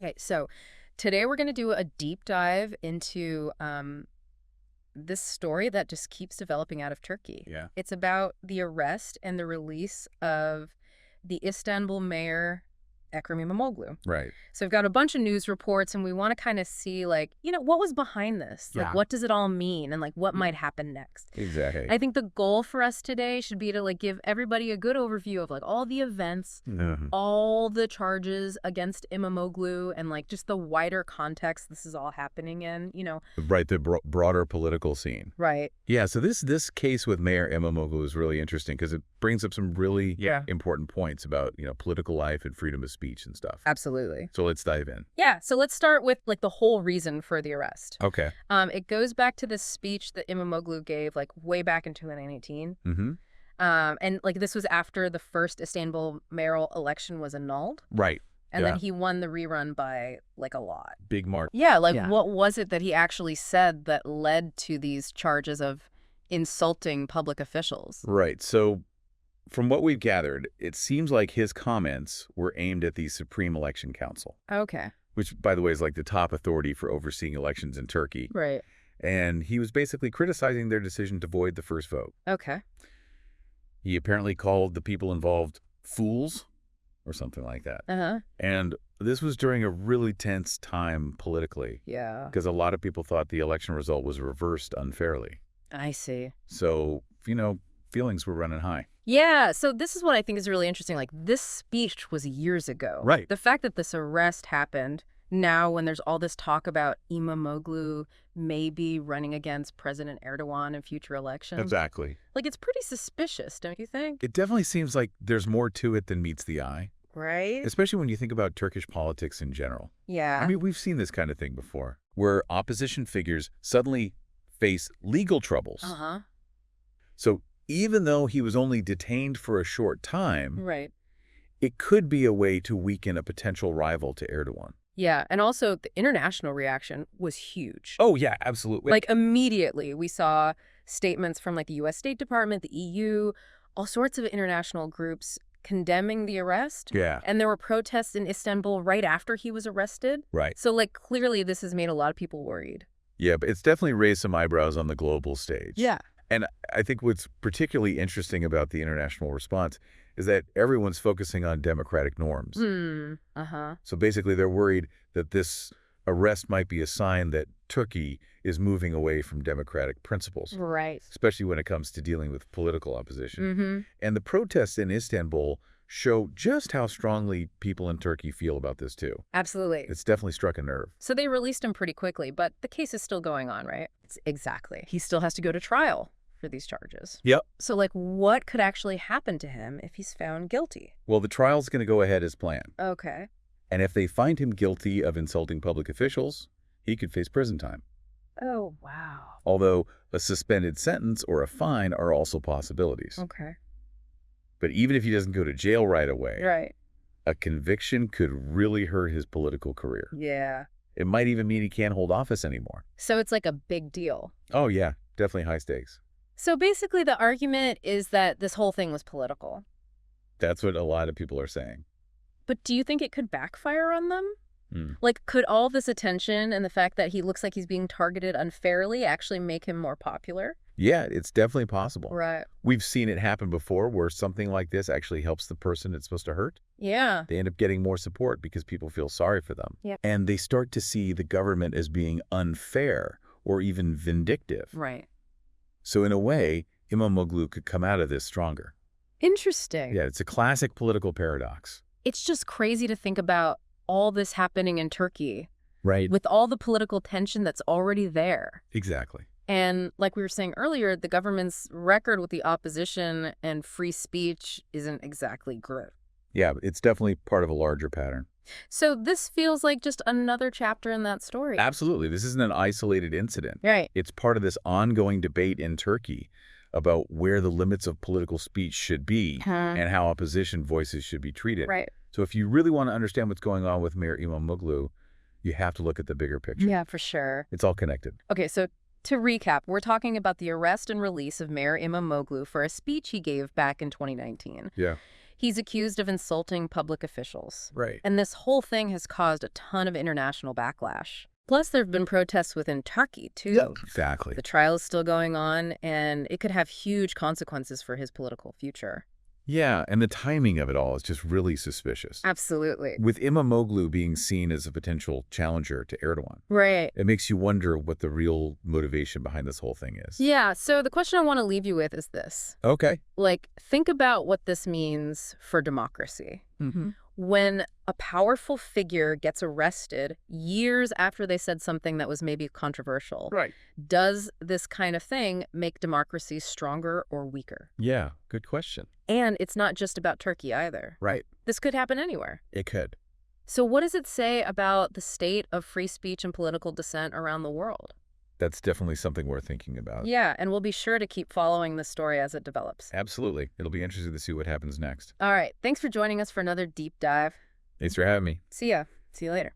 Okay, so today we're going to do a deep dive into this story that just keeps developing out of Turkey. Yeah. It's about the arrest and the release of the Istanbul Mayor Ekrem İmamoğlu. Right. So we've got a bunch of news reports, and we want to kind of see, like, what was behind this? Like, Yeah. what does it all mean? And, like, what might happen next? Exactly. I think the goal for us today should be to, like, give everybody a good overview of, like, all the events, all the charges against İmamoğlu, and, like, just the wider context this is all happening in, Right, the broader political scene. Right. Yeah, so this case with Mayor İmamoğlu is really interesting because it brings up some really important points about, political life and freedom of speech and stuff. Absolutely. So let's dive in. Yeah, so let's start with, like, the whole reason for the arrest. Okay. It goes back to this speech that İmamoğlu gave, like, way back in 2018. Mm-hmm. And, like, this was after the first Istanbul mayoral election was annulled. Right. And then he won the rerun by, like, a lot. Big mark. Yeah, what was it that he actually said that led to these charges of insulting public officials? Right. So from what we've gathered, it seems like his comments were aimed at the Supreme Election Council. Okay. Which, by the way, is like the top authority for overseeing elections in Turkey. Right. And he was basically criticizing their decision to void the first vote. Okay. He apparently called the people involved fools or something like that. Uh-huh. And this was during a really tense time politically. Yeah. Because a lot of people thought the election result was reversed unfairly. I see. So, feelings were running high. Yeah, so this is what I think is really interesting. Like, this speech was years ago. Right. The fact that this arrest happened now when there's all this talk about İmamoğlu maybe running against President Erdogan in future elections. Exactly. Like, it's pretty suspicious, don't you think? It definitely seems like there's more to it than meets the eye. Right? Especially when you think about Turkish politics in general. Yeah. I mean, we've seen this kind of thing before, where opposition figures suddenly face legal troubles. Uh-huh. So even though he was only detained for a short time, Right. it could be a way to weaken a potential rival to Erdogan. Yeah, and also the international reaction was huge. Oh, yeah, absolutely. Like, immediately we saw statements from, like, the U.S. State Department, the EU, all sorts of international groups condemning the arrest. Yeah. And there were protests in Istanbul right after he was arrested. Right. So, like, clearly this has made a lot of people worried. Yeah, but it's definitely raised some eyebrows on the global stage. Yeah. And I think what's particularly interesting about the international response is that everyone's focusing on democratic norms. Uh-huh. So basically they're worried that this arrest might be a sign that Turkey is moving away from democratic principles. Right. Especially when it comes to dealing with political opposition. Mm-hmm. And the protests in Istanbul show just how strongly people in Turkey feel about this too. Absolutely. It's definitely struck a nerve. So they released him pretty quickly, but the case is still going on, right? Exactly. He still has to go to trial for these charges. Yep. So, like, what could actually happen to him if he's found guilty? Well, the trial's going to go ahead as planned. Okay. And if they find him guilty of insulting public officials, he could face prison time. Oh, wow. Although a suspended sentence or a fine are also possibilities. Okay. But even if he doesn't go to jail right away, Right. a conviction could really hurt his political career. Yeah. It might even mean he can't hold office anymore. So it's like a big deal. Oh, yeah, definitely high stakes. So basically the argument is that this whole thing was political. That's what a lot of people are saying. But do you think it could backfire on them? Like, could all this attention and the fact that he looks like he's being targeted unfairly actually make him more popular? Yeah, it's definitely possible. Right. We've seen it happen before where something like this actually helps the person it's supposed to hurt. Yeah. They end up getting more support because people feel sorry for them. Yeah. And they start to see the government as being unfair or even vindictive. Right. So in a way, İmamoğlu could come out of this stronger. Interesting. Yeah, it's a classic political paradox. It's just crazy to think about all this happening in Turkey. Right. With all the political tension that's already there. Exactly. And like we were saying earlier, the government's record with the opposition and free speech isn't exactly good. Yeah, it's definitely part of a larger pattern. So this feels like just another chapter in that story. Absolutely. This isn't an isolated incident. Right. It's part of this ongoing debate in Turkey about where the limits of political speech should be and how opposition voices should be treated. Right. So if you really want to understand what's going on with Mayor İmamoğlu, you have to look at the bigger picture. Yeah, for sure. It's all connected. Okay, so to recap, we're talking about the arrest and release of Mayor İmamoğlu for a speech he gave back in 2019. Yeah. He's accused of insulting public officials. Right. And this whole thing has caused a ton of international backlash. Plus, there have been protests within Turkey, too. Yeah. Exactly. The trial is still going on, and it could have huge consequences for his political future. Yeah, and the timing of it all is just really suspicious. Absolutely. With İmamoğlu being seen as a potential challenger to Erdogan, Right. it makes you wonder what the real motivation behind this whole thing is. Yeah, so the question I want to leave you with is this. Okay. Like, think about what this means for democracy. Mm-hmm. When a powerful figure gets arrested years after they said something that was maybe controversial, Right. does this kind of thing make democracy stronger or weaker? Yeah, good question. And it's not just about Turkey either. Right. This could happen anywhere. It could. So what does it say about the state of free speech and political dissent around the world? That's definitely something worth thinking about. Yeah, and we'll be sure to keep following this story as it develops. Absolutely. It'll be interesting to see what happens next. All right, thanks for joining us for another deep dive. Thanks for having me. See ya. See you later.